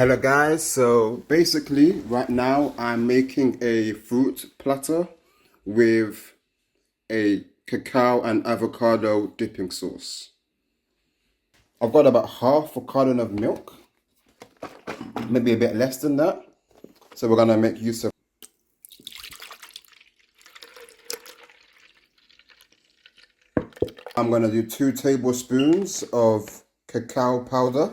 Hello guys, so basically right now I'm making a fruit platter with a cacao and avocado dipping sauce. I've got about half a carton of milk, maybe a bit less than that. So we're gonna make use of. I'm gonna do 2 tablespoons of cacao powder.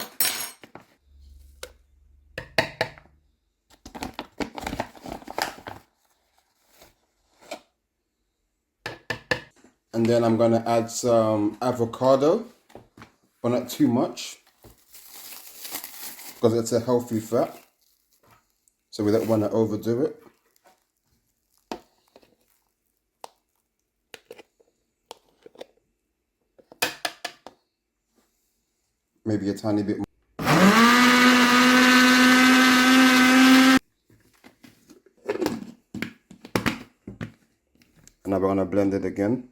And then I'm gonna add some avocado, but not too much, because it's a healthy fat. So we don't want to overdo it. Maybe a tiny bit more. And now we're gonna blend it again.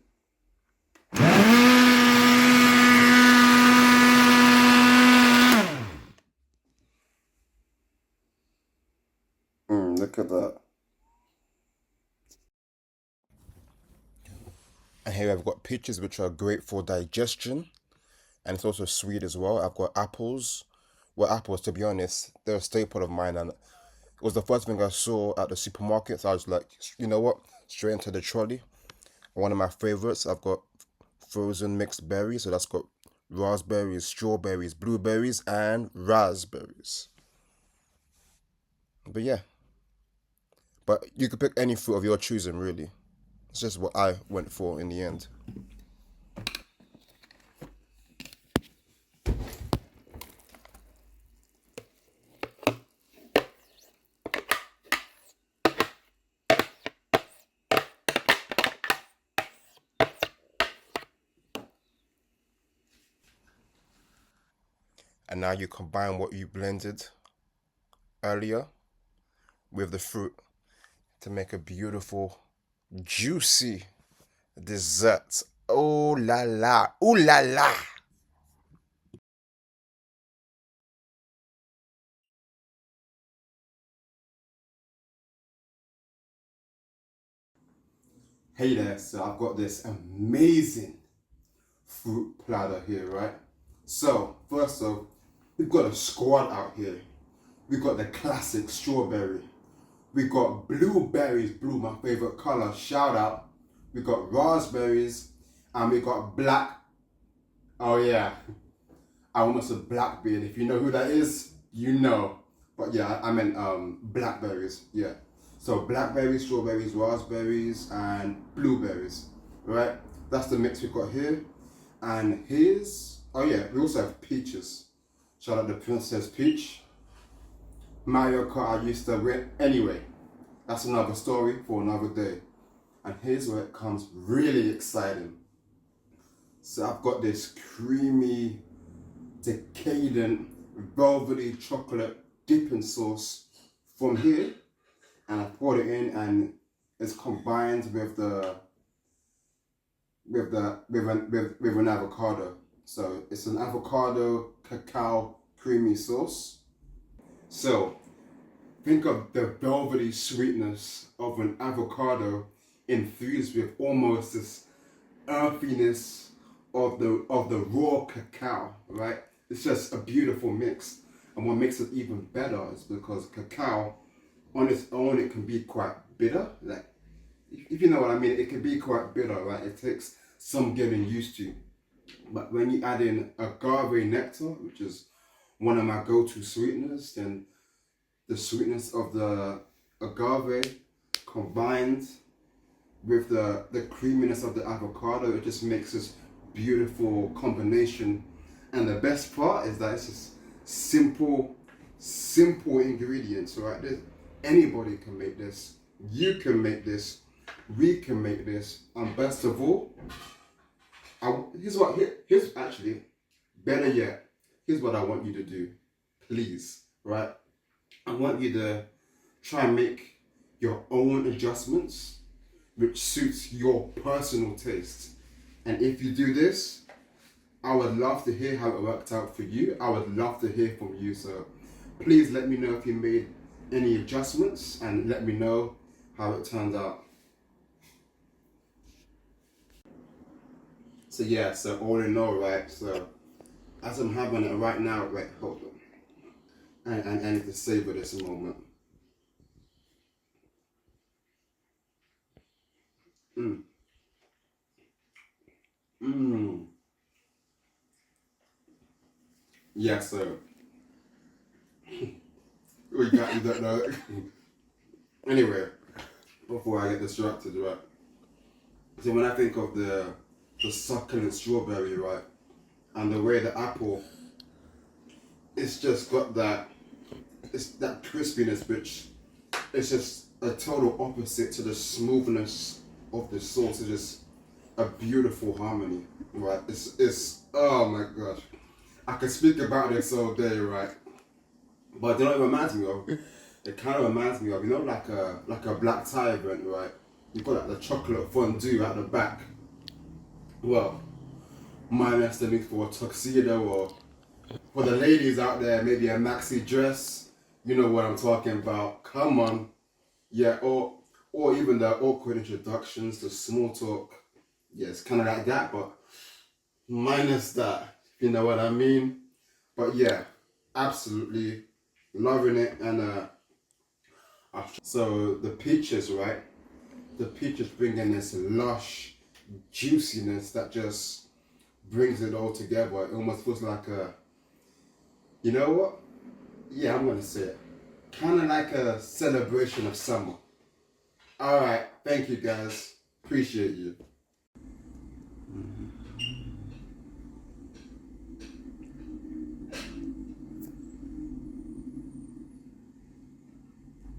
Look at that. And here I've got peaches, which are great for digestion. And it's also sweet as well. I've got apples. Well, apples, to be honest, they're a staple of mine. And it was the first thing I saw at the supermarket. So I was like, you know what? Straight into the trolley. One of my favorites, I've got frozen mixed berries. So that's got raspberries, strawberries, blueberries, and raspberries. But yeah. But you could pick any fruit of your choosing, really. It's just what I went for in the end. And now you combine what you blended earlier with the fruit to make a beautiful, juicy dessert. Oh la la, ooh la la. Hey there, so I've got this amazing fruit platter here, right? So, first off, we've got a squad out here. We've got the classic strawberry. We've got blueberries, blue, my favorite color, shout out. We've got raspberries, and we've got black, oh yeah, I almost said blackbeard. If you know who that is, you know. But yeah, I meant blackberries, yeah. So blackberries, strawberries, raspberries, and blueberries, right? That's the mix we've got here. And here's, oh yeah, we also have peaches. Shout out to Princess Peach. Mario Kart I used to win. Anyway, that's another story for another day. And here's where it comes really exciting. So I've got this creamy, decadent, velvety chocolate dipping sauce from here. And I poured it in, and it's combined with an avocado. So it's an avocado cacao creamy sauce. So think of the velvety sweetness of an avocado infused with almost this earthiness of the raw cacao, right? It's just a beautiful mix. And what makes it even better is because cacao on its own, it can be quite bitter. Like, if you know what I mean, it can be quite bitter, right? It takes some getting used to. But when you add in agave nectar, which is one of my go-to sweeteners, then the sweetness of the agave combined with the creaminess of the avocado, it just makes this beautiful combination. And the best part is that it's just simple ingredients, right? Anybody can make this. You can make this. We can make this. And best of all, here's actually better yet. Here's what I want you to do, please, right? I want you to try and make your own adjustments which suits your personal taste. And if you do this, I would love to hear how it worked out for you. I would love to hear from you. So Please let me know if you made any adjustments and let me know how it turned out. So yeah, so all in all, right, so as I'm having it right now, right, hold on. I need to savor this moment. Mm. Mm. Yeah, so we got you that know. Anyway, before I get distracted, right? So when I think of the succulent strawberry, right, and the way the apple, it's just got that, it's that crispiness, which it's just a total opposite to the smoothness of the sauce. It's just a beautiful harmony, right? It's oh my gosh, I could speak about this all day, right? But you know what it reminds me of? It kind of reminds me of, you know, like a black tie event, right? You got like the chocolate fondue at the back. Well, minus the need for a tuxedo, or for the ladies out there, maybe a maxi dress. You know what I'm talking about. Come on, yeah, or even the awkward introductions, the small talk. Yeah, it's kind of like that, but minus that. If you know what I mean. But yeah, absolutely loving it, and so the peaches, right? The peaches bring in this lush juiciness that just brings it all together. It almost feels like you know what? Yeah, I'm gonna say it. Kind of like a celebration of summer. All right, thank you guys. Appreciate you.